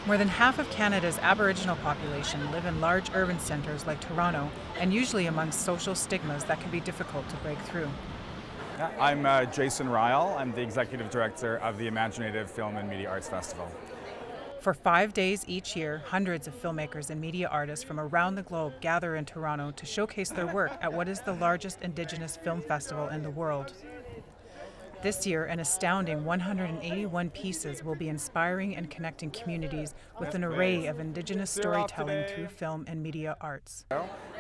More than half of Canada's Aboriginal population live in large urban centres like Toronto, and usually amongst social stigmas that can be difficult to break through. I'm Jason Ryle. I'm the Executive Director of the imagineNATIVE Film and Media Arts Festival. For 5 days each year, hundreds of filmmakers and media artists from around the globe gather in Toronto to showcase their work at what is the largest Indigenous film festival in the world. This year, an astounding 181 pieces will be inspiring and connecting communities with an array of Indigenous storytelling through film and media arts.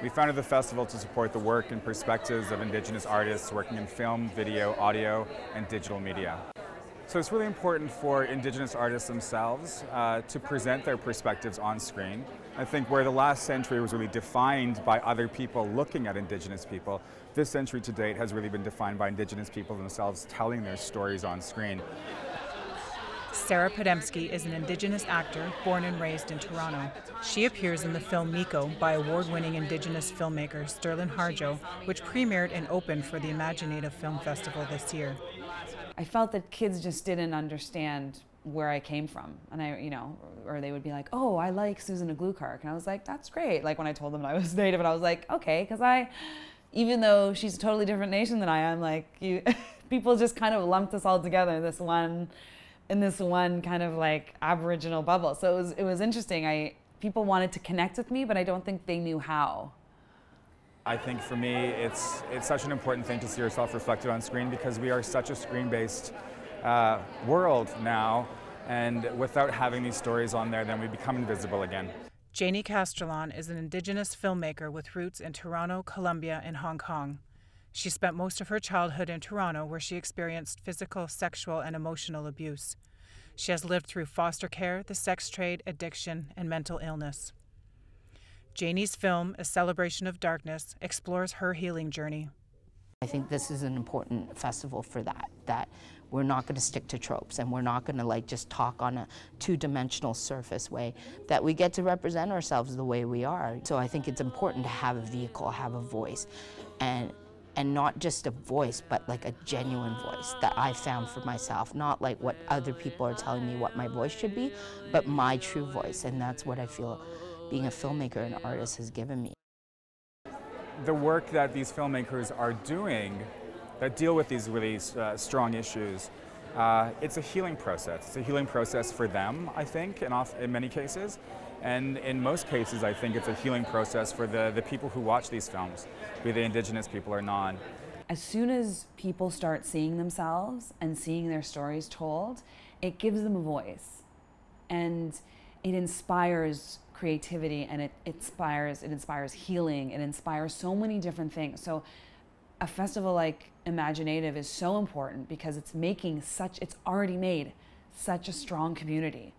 We founded the festival to support the work and perspectives of Indigenous artists working in film, video, audio, and digital media. So it's really important for Indigenous artists themselves to present their perspectives on screen. I think where the last century was really defined by other people looking at Indigenous people, this century to date has really been defined by Indigenous people themselves telling their stories on screen. Sarah Podemski is an Indigenous actor born and raised in Toronto. She appears in the film Miko by award-winning Indigenous filmmaker Sterling Harjo, which premiered and opened for the imagineNATIVE Film Festival this year. I felt that kids just didn't understand where I came from, and or they would be like, "Oh, I like Susan Aglukark," and I was like, "That's great." Like when I told them I was Native, and I was like, "Okay," because even though she's a totally different nation than I am, people just kind of lumped us all together in this one kind of like Aboriginal bubble. So it was interesting. People wanted to connect with me, but I don't think they knew how. I think for me, it's such an important thing to see yourself reflected on screen because we are such a screen-based world now, and without having these stories on there, then we become invisible again. Janie Castrillon is an Indigenous filmmaker with roots in Toronto, Colombia, and Hong Kong. She spent most of her childhood in Toronto, where she experienced physical, sexual, and emotional abuse. She has lived through foster care, the sex trade, addiction, and mental illness. Janie's film, A Celebration of Darkness, explores her healing journey. I think this is an important festival for that we're not going to stick to tropes and we're not going to just talk on a two-dimensional surface way, that we get to represent ourselves the way we are. So I think it's important to have a vehicle, have a voice, and not just a voice, but like a genuine voice that I found for myself, not like what other people are telling me what my voice should be, but my true voice, and that's what I feel being a filmmaker and artist has given me. The work that these filmmakers are doing that deal with these really strong issues, it's a healing process. It's a healing process for them, I think, in many cases. And in most cases, I think it's a healing process for the people who watch these films, be they Indigenous people or non. As soon as people start seeing themselves and seeing their stories told, it gives them a voice. And it inspires creativity, and it inspires healing, it inspires so many different things. So a festival like imagineNATIVE is so important because it's already made such a strong community.